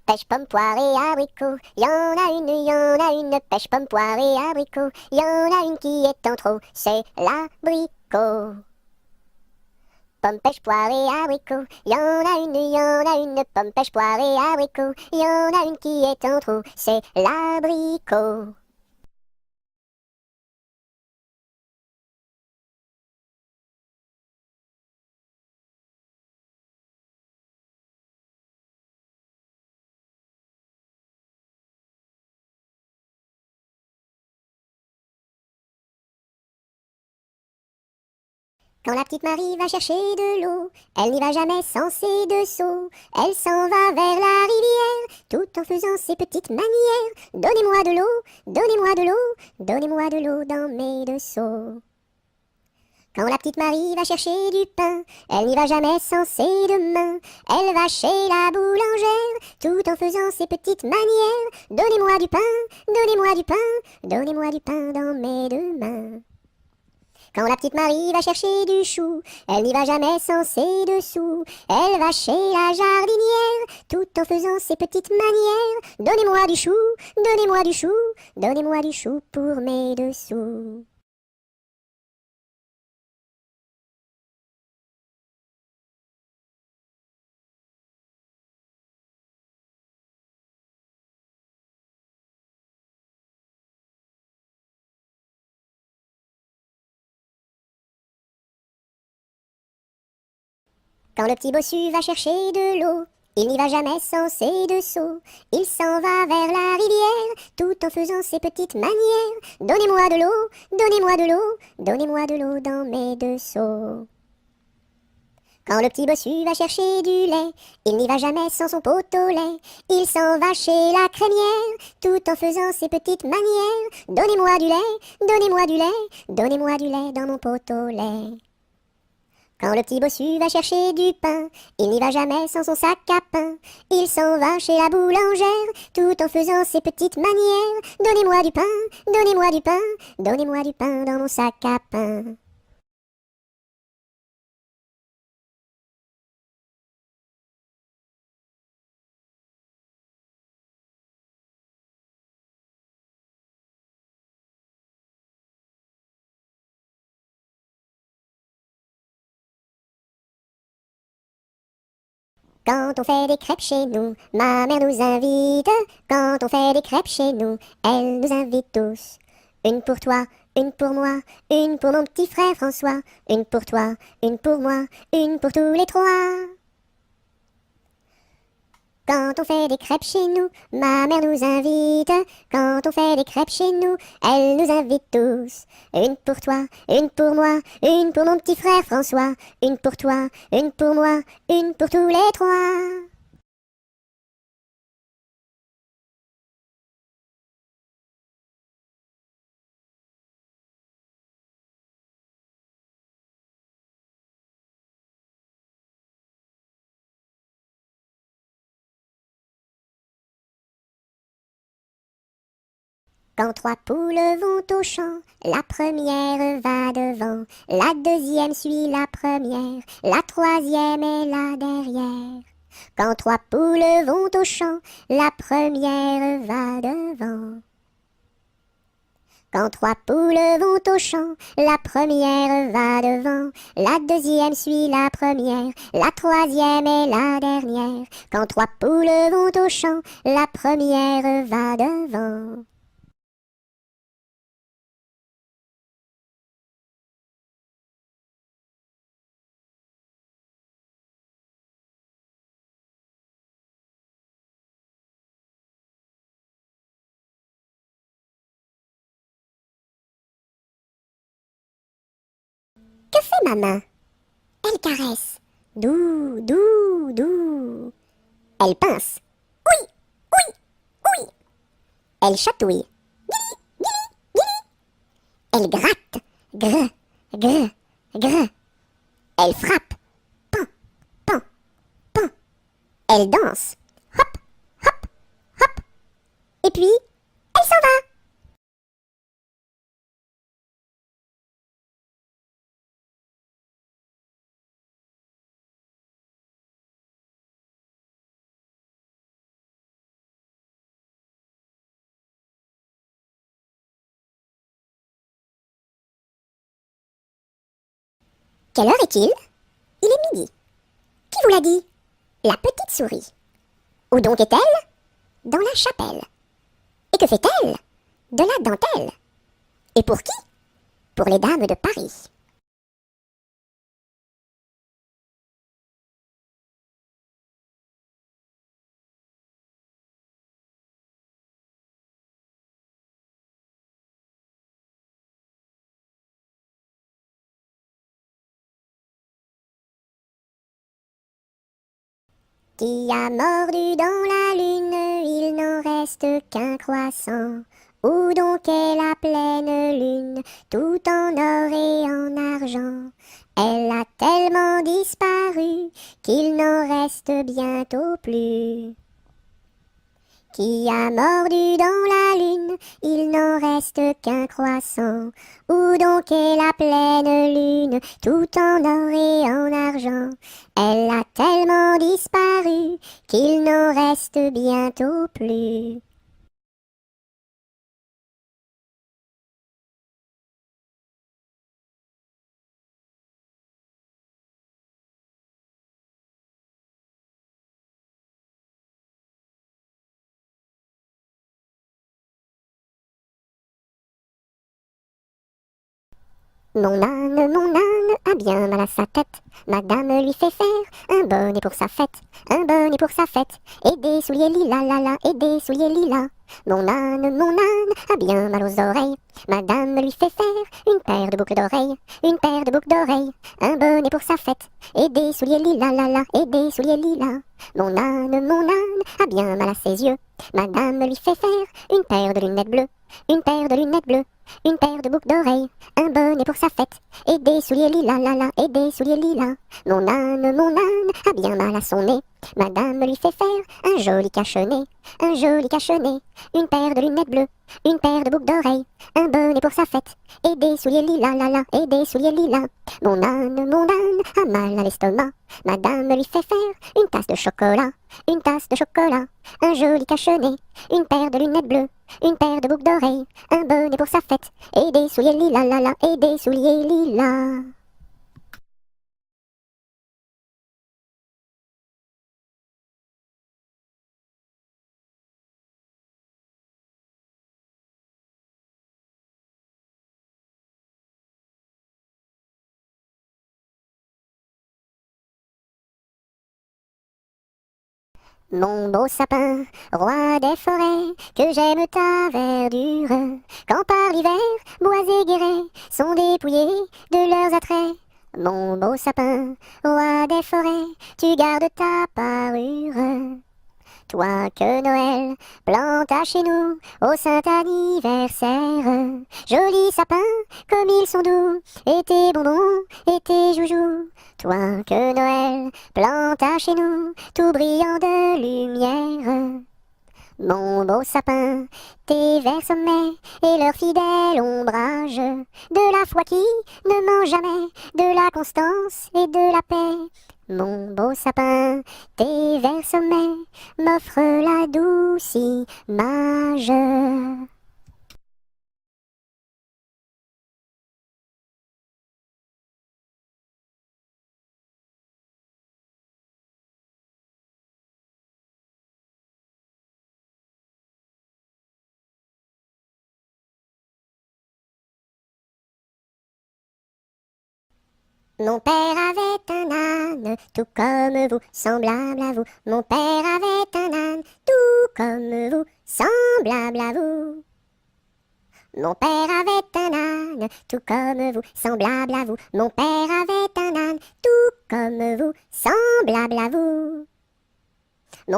Pêche, pomme, poire et abricot. Y en a une, y en a une. Pêche, pomme, poire et abricot. Y en a une qui est en trop, c'est l'abricot. Pomme, pêche, poire et abricot. Y en a une, y en a une. Pomme, pêche, poire et abricot. Y en a une qui est en trop, c'est l'abricot. Quand la petite Marie va chercher de l'eau, elle n'y va jamais sans ses deux seaux. Elle s'en va vers la rivière, tout en faisant ses petites manières. Donnez-moi de l'eau, donnez-moi de l'eau, donnez-moi de l'eau dans mes deux seaux. Quand la petite Marie va chercher du pain, elle n'y va jamais sans ses deux mains. Elle va chez la boulangère, tout en faisant ses petites manières. Donnez-moi du pain, donnez-moi du pain, donnez-moi du pain dans mes deux mains. Quand la petite Marie va chercher du chou, elle n'y va jamais sans ses dessous. Elle va chez la jardinière, tout en faisant ses petites manières. Donnez-moi du chou, donnez-moi du chou, donnez-moi du chou pour mes dessous. Quand le petit bossu va chercher de l'eau, il n'y va jamais sans ses deux seaux. Il s'en va vers la rivière, tout en faisant ses petites manières. Donnez-moi de l'eau, donnez-moi de l'eau, donnez-moi de l'eau dans mes deux seaux. Quand le petit bossu va chercher du lait, il n'y va jamais sans son pot au lait. Il s'en va chez la crémière, tout en faisant ses petites manières. Donnez-moi du lait, donnez-moi du lait, donnez-moi du lait dans mon pot au lait. Quand le petit bossu va chercher du pain, il n'y va jamais sans son sac à pain. Il s'en va chez la boulangère, tout en faisant ses petites manières. Donnez-moi du pain, donnez-moi du pain, donnez-moi du pain dans mon sac à pain. Quand on fait des crêpes chez nous, ma mère nous invite. Quand on fait des crêpes chez nous, elle nous invite tous. Une pour toi, une pour moi, une pour mon petit frère François. Une pour toi, une pour moi, une pour tous les trois. Quand on fait des crêpes chez nous, ma mère nous invite. Quand on fait des crêpes chez nous, elle nous invite tous. Une pour toi, une pour moi, une pour mon petit frère François. Une pour toi, une pour moi, une pour tous les trois. Quand trois poules vont au champ, la première va devant, la deuxième suit la première, la troisième est là derrière. Quand trois poules vont au champ, la première va devant. Quand trois poules vont au champ, la première va devant, la deuxième suit la première, la troisième est la dernière. Quand trois poules vont au champ, la première va devant. Que fait ma main? Elle caresse. Doux, doux, doux. Elle pince. Oui, oui, oui. Elle chatouille. Elle gratte. Gr, gr, gr. Elle frappe. Pan, pan, pan. Elle danse. Hop, hop, hop. Et puis, elle s'en va. Quelle heure est-il? Il est midi. Qui vous l'a dit? La petite souris. Où donc est-elle? Dans la chapelle. Et que fait-elle? De la dentelle. Et pour qui? Pour les dames de Paris. Qui a mordu dans la lune, il n'en reste qu'un croissant. Où donc est la pleine lune, tout en or et en argent? Elle a tellement disparu qu'il n'en reste bientôt plus. Qui a mordu dans la lune, il n'en reste qu'un croissant. Où donc est la pleine lune, tout en or et en argent? Elle a tellement disparu qu'il n'en reste bientôt plus. Mon âne a bien mal à sa tête. Madame lui fait faire un bonnet pour sa fête, un bonnet pour sa fête, et des souliers lilas, la la, et des souliers lilas. Mon âne a bien mal aux oreilles. Madame lui fait faire une paire de boucles d'oreilles, une paire de boucles d'oreilles, un bonnet pour sa fête, et des souliers lilas, la la, et des souliers lilas. Mon âne a bien mal à ses yeux. Madame lui fait faire une paire de lunettes bleues, une paire de lunettes bleues, une paire de boucles d'oreilles, un bonnet pour sa fête, et des souliers lilas, la la, et des souliers lilas. Mon âne a bien mal à son nez. Madame lui fait faire un joli cache-nez, un joli cache-nez, une paire de lunettes bleues, une paire de boucles d'oreilles, un bonnet pour sa fête, et des souliers lilas, la la, et des souliers lilas. Mon âne a mal à l'estomac. Madame lui fait faire une tasse de chocolat, une tasse de chocolat, un joli cache-nez, une paire de lunettes bleues, une paire de boucles d'oreilles, un bonnet pour sa fête, et des souliers lilas, la la, et des souliers lilas. Mon beau sapin, roi des forêts, que j'aime ta verdure, quand par l'hiver, bois et guérets sont dépouillés de leurs attraits. Mon beau sapin, roi des forêts, tu gardes ta parure. Toi que Noël planta chez nous au saint anniversaire. Joli sapin, comme ils sont doux, et tes bonbons, et tes joujoux. Toi que Noël planta chez nous, tout brillant de lumière. Mon beau sapin, tes verts sommets et leur fidèle ombrage, de la foi qui ne ment jamais, de la constance et de la paix. Mon beau sapin, tes verts sommets m'offrent la douce image. Mon père avait un âne, tout comme vous, semblable à vous. Mon père avait un âne, tout comme vous, semblable à vous. Mon père avait un âne, tout comme vous, semblable à vous. Mon père avait un âne, tout comme vous, semblable à vous.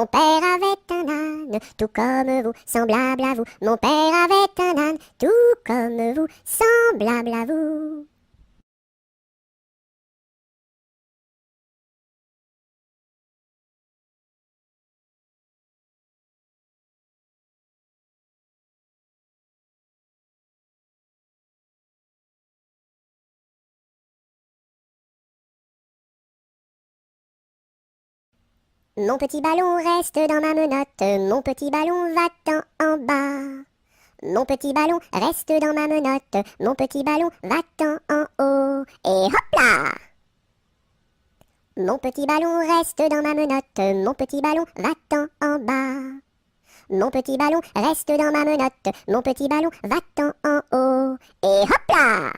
Mon père avait un âne, tout comme vous, semblable à vous. Mon père avait un âne, tout comme vous, semblable à vous. Mon petit ballon reste dans ma menotte, mon petit ballon va-t'en en bas. Mon petit ballon reste dans ma menotte, mon petit ballon va-t'en en haut. Et hop là! Mon petit ballon reste dans ma menotte, mon petit ballon va-t'en en bas. Mon petit ballon reste dans ma menotte, mon petit ballon va-t'en en haut. Et hop là!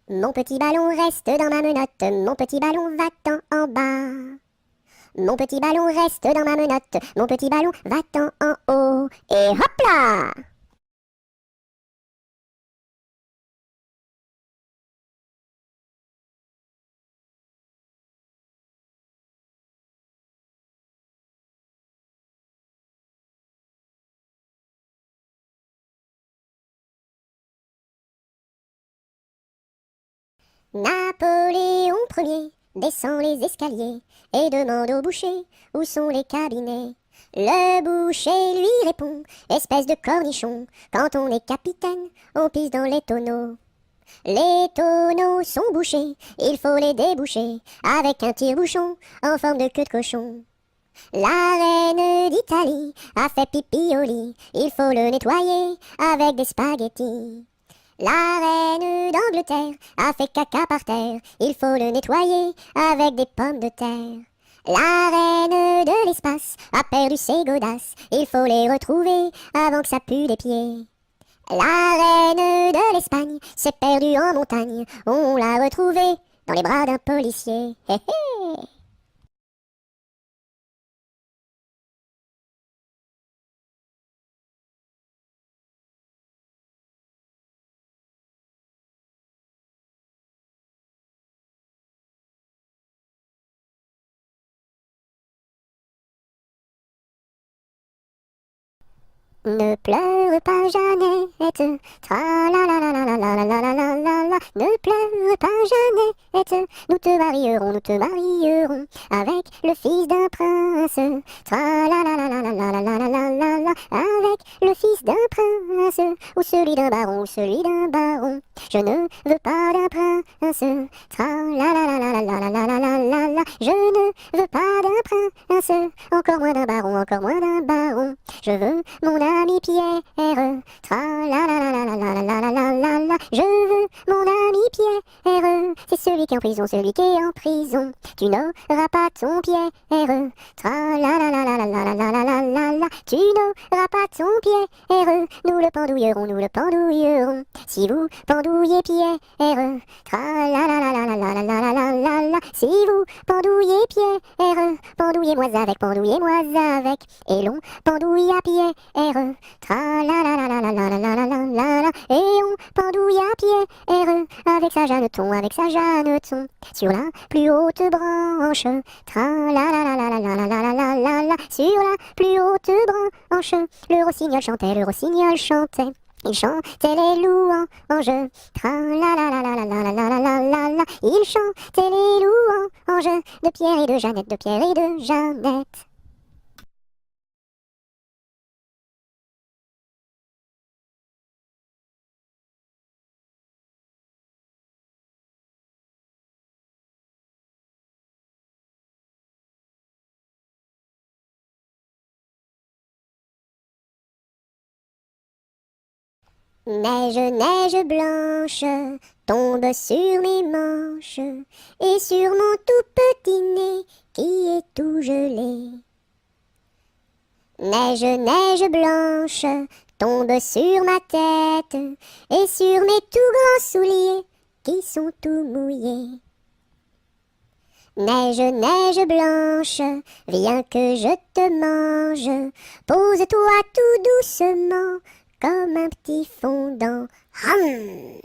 Mon petit ballon reste dans ma menotte, mon petit ballon va-t'en en bas. Mon petit ballon reste dans ma menotte, mon petit ballon va-t'en en haut. Et hop là! Napoléon Ier descend les escaliers et demande au boucher où sont les cabinets. Le boucher lui répond, espèce de cornichon, quand on est capitaine, on pisse dans les tonneaux. Les tonneaux sont bouchés, il faut les déboucher avec un tire-bouchon en forme de queue de cochon. La reine d'Italie a fait pipi au lit, il faut le nettoyer avec des spaghettis. La reine d'Angleterre a fait caca par terre, il faut le nettoyer avec des pommes de terre. La reine de l'espace a perdu ses godasses, il faut les retrouver avant que ça pue des pieds. La reine de l'Espagne s'est perdue en montagne, on l'a retrouvée dans les bras d'un policier. Hé hé. Ne pleure pas Jeannette, tra la la la la la la la la la la la. Ne pleure pas Jeannette, nous te marierons avec le fils d'un prince. Tra la la la la la la la la la la la. Avec le fils d'un prince, ou celui d'un baron, ou celui d'un baron. Je ne veux pas d'un prince, tra la la la la la la la la la la la. Je ne veux pas d'un prince, encore moins d'un baron, encore moins d'un baron. Je veux mon ami Pierre, tra la la la la la la la la la la la. Je veux mon ami Pierre, c'est celui qui est en prison, celui qui est en prison. Tu n'auras pas ton Pierre, tra la la la la la la la la la la la. Tu n'auras pas ton Pierre, nous le pendouillerons, nous le pendouillerons. Si vous pendouillez Pierre, tra la la la la la la la la la la la. Si vous pendouillez Pierre, pendouillez-moi avec, et l'on pendouille à Pierre, tra la la la la la la la la la la la. Et on pendouille à Pierre, avec sa Jeanneton, sur la plus haute branche, tra la la la la la la la la la la la. Sur la plus haute branche, le rossignol chantait. Il chantait les louanges, tra la la la la la la la la la la la. Il chantait les louanges de Pierre et de Jeannette, de Pierre et de Jeannette. Neige, neige blanche, tombe sur mes manches et sur mon tout petit nez qui est tout gelé. Neige, neige blanche, tombe sur ma tête et sur mes tout grands souliers qui sont tout mouillés. Neige, neige blanche, viens que je te mange, pose-toi tout doucement comme un petit fondant. Hum.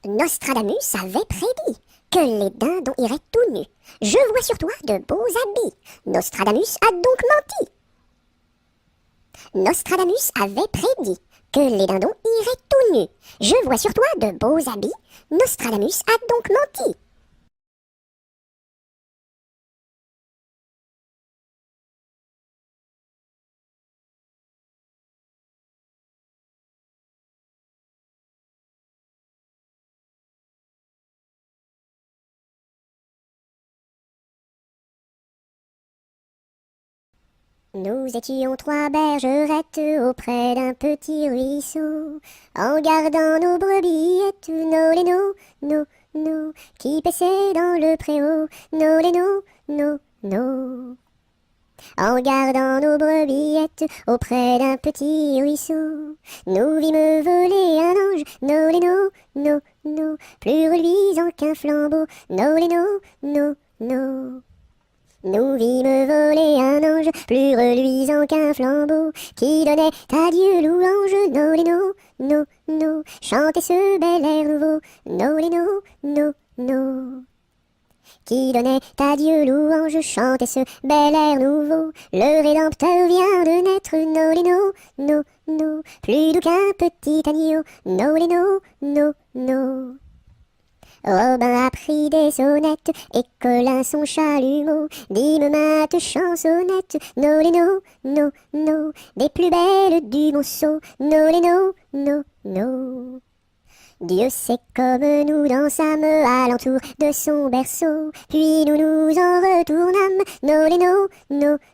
Nostradamus avait prédit que les dindons iraient tout nus. Je vois sur toi de beaux habits. Nostradamus a donc menti. Nostradamus avait prédit que les dindons iraient tout nus. Je vois sur toi de beaux habits. Nostradamus a donc menti. Nous étions trois bergerettes auprès d'un petit ruisseau, en gardant nos brebillettes, nos lénos, nos, qui paissaient dans le préau, nos lénos, nos. En gardant nos brebillettes auprès d'un petit ruisseau, nous vîmes voler un ange, nos lénos, nos, plus reluisant qu'un flambeau, nos lénos, nos. Nous vîmes voler un ange plus reluisant qu'un flambeau, qui donnait à Dieu louange, nos lénos, nos, chantez ce bel air nouveau, nos lénos, nos. Qui donnait à Dieu louange, chantez ce bel air nouveau, le Rédempteur vient de naître, nos lénos, nos, plus doux qu'un petit agneau, nos lénos, nos. Robin apprit des sonnettes, et Colin son chalumeau, dîme maths chansonnette, nos lénos, nos, des plus belles du Monceau, nos lénos, nos. Dieu sait comme nous dansâmes alentour de son berceau, puis nous nous en retournâmes, nos lénos,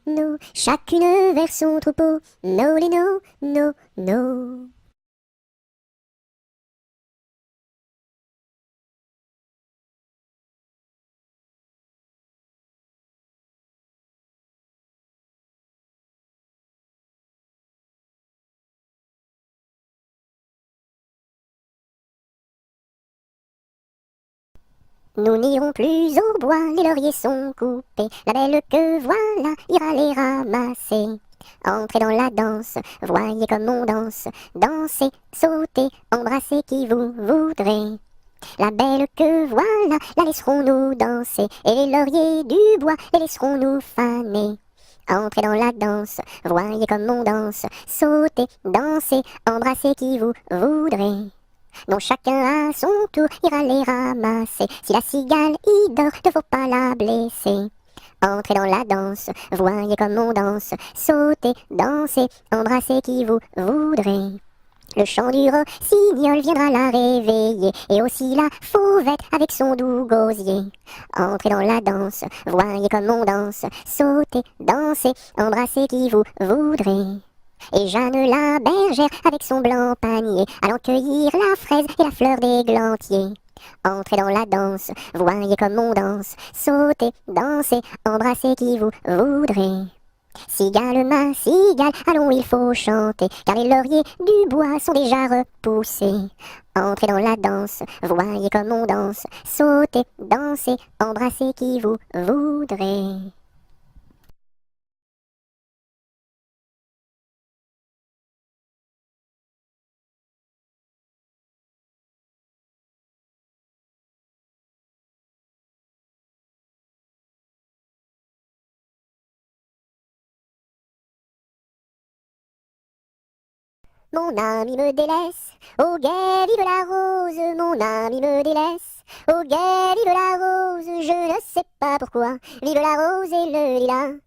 nos, chacune vers son troupeau, nos lénos, nos. Nous n'irons plus au bois, les lauriers sont coupés, la belle que voilà ira les ramasser. Entrez dans la danse, voyez comme on danse, dansez, sautez, embrassez qui vous voudrez. La belle que voilà, la laisserons-nous danser, et les lauriers du bois, les laisserons-nous faner. Entrez dans la danse, voyez comme on danse, sautez, dansez, embrassez qui vous voudrez. Donc chacun à son tour ira les ramasser. Si la cigale y dort, ne faut pas la blesser. Entrez dans la danse, voyez comme on danse, sautez, dansez, embrassez qui vous voudrez. Le chant du rossignol viendra la réveiller, et aussi la fauvette avec son doux gosier. Entrez dans la danse, voyez comme on danse, sautez, dansez, embrassez qui vous voudrez. Et Jeanne la bergère avec son blanc panier, allant cueillir la fraise et la fleur d'églantier. Entrez dans la danse, voyez comme on danse, sautez, dansez, embrassez qui vous voudrez. Cigale, ma cigale, allons il faut chanter, car les lauriers du bois sont déjà repoussés. Entrez dans la danse, voyez comme on danse, sautez, dansez, embrassez qui vous voudrez. Mon ami me délaisse, au guet vive la rose, mon ami me délaisse, au guet vive la rose, je ne sais pas pourquoi, vive la rose et le lilas.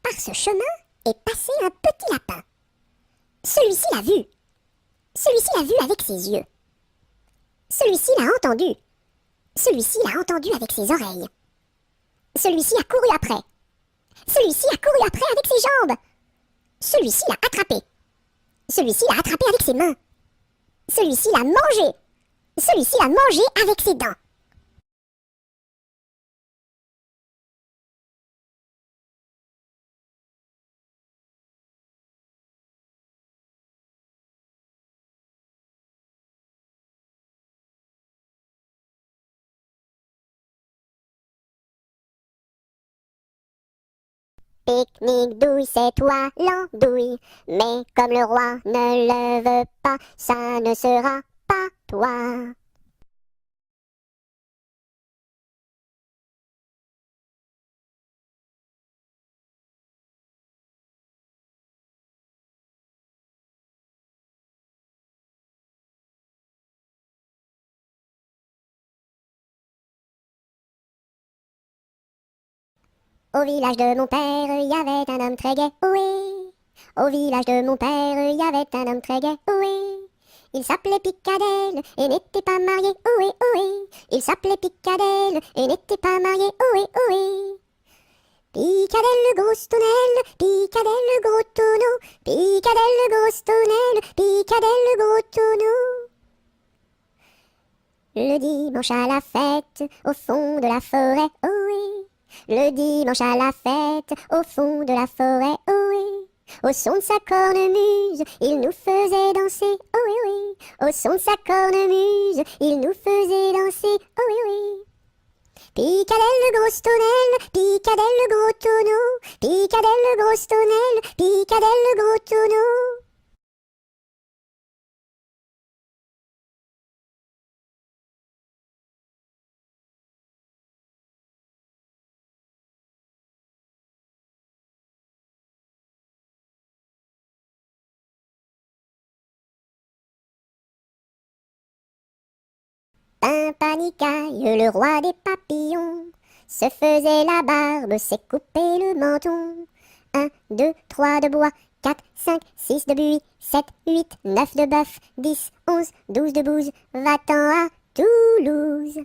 Par ce chemin est passé un petit lapin. Celui-ci l'a vu. Celui-ci l'a vu avec ses yeux. Celui-ci l'a entendu. Celui-ci l'a entendu avec ses oreilles. Celui-ci a couru après. Celui-ci a couru après avec ses jambes. Celui-ci l'a attrapé. Celui-ci l'a attrapé avec ses mains. Celui-ci l'a mangé. Celui-ci l'a mangé avec ses dents. Pique-nique douille, c'est toi l'andouille, mais comme le roi ne le veut pas, ça ne sera pas toi. Au village de mon père, il y avait un homme très gai, ohé. Au village de mon père, il y avait un homme très gai, ohé. Il s'appelait Picadelle et n'était pas marié, ohé, ohé. Il s'appelait Picadelle et n'était pas marié, ohé, ohé. Picadelle le gros tonnelle, Picadelle le gros tonneau, Picadelle le gros tonnelle, Picadelle le gros tonneau. Le dimanche à la fête, au fond de la forêt, ohé. Le dimanche à la fête, au fond de la forêt, ohé. Au son de sa cornemuse, il nous faisait danser, ohé, ohé. Au son de sa cornemuse, il nous faisait danser, ohé, ohé. Picadelle le gros tonnelle, Picadelle le gros tonneau, Picadelle le gros tonnelle, Picadelle le gros tonneau. Pimpanicaille, le roi des papillons, se faisait la barbe, s'est coupé le menton. 1, 2, 3 de bois, 4, 5, 6 de buis, 7, 8, 9 de bœuf, 10, 11, 12 de bouse, va-t'en à Toulouse.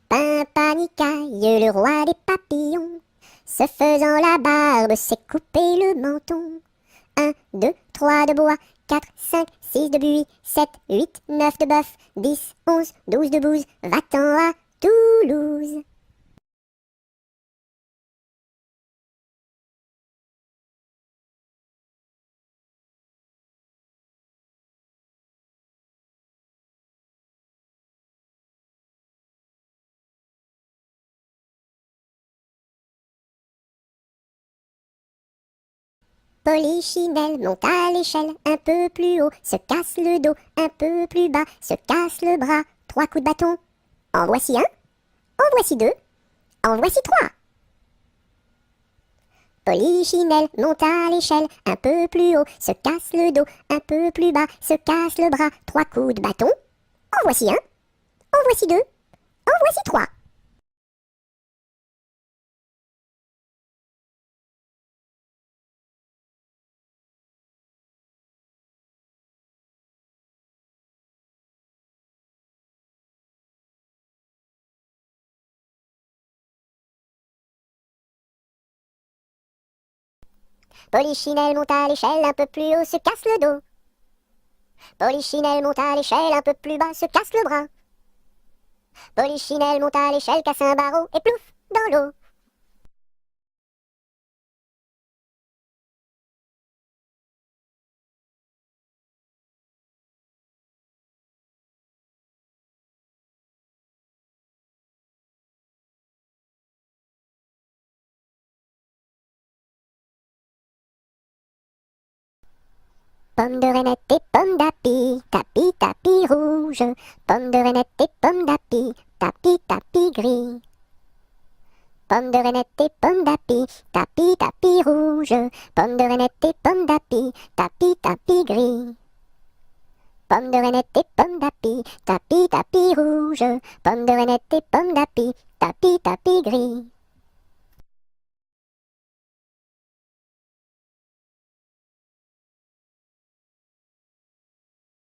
Pimpanicaille, le roi des papillons, se faisant la barbe, s'est coupé le menton. 1, 2, 3 de bois, 4, 5, 6 de buis, 7, 8, 9 de bœuf, 10, 11, 12 de bouse, va-t'en à Toulouse. Polichinelle monte à l'échelle, un peu plus haut, se casse le dos, un peu plus bas, se casse le bras, 3 coups de bâton. En voici un, en voici deux, en voici trois. Polichinelle monte à l'échelle, un peu plus haut, se casse le dos, un peu plus bas, se casse le bras, 3 coups de bâton. En voici un, en voici deux, en voici trois. Polichinelle monte à l'échelle, un peu plus haut, se casse le dos. Polichinelle monte à l'échelle, un peu plus bas, se casse le bras. Polichinelle monte à l'échelle, casse un barreau et plouf, dans l'eau. Pomme de reinette et pomme d'api, tapis, tapis rouge. Pomme de reinette et pomme d'api, tapis, tapis gris. Pomme de reinette et pomme d'api, tapis, tapis rouge. Pomme de reinette et pomme d'api, tapis, tapis gris. Pomme de reinette et pomme d'api, tapis, tapis rouge. Pomme de reinette et pomme d'api, tapis, tapis gris.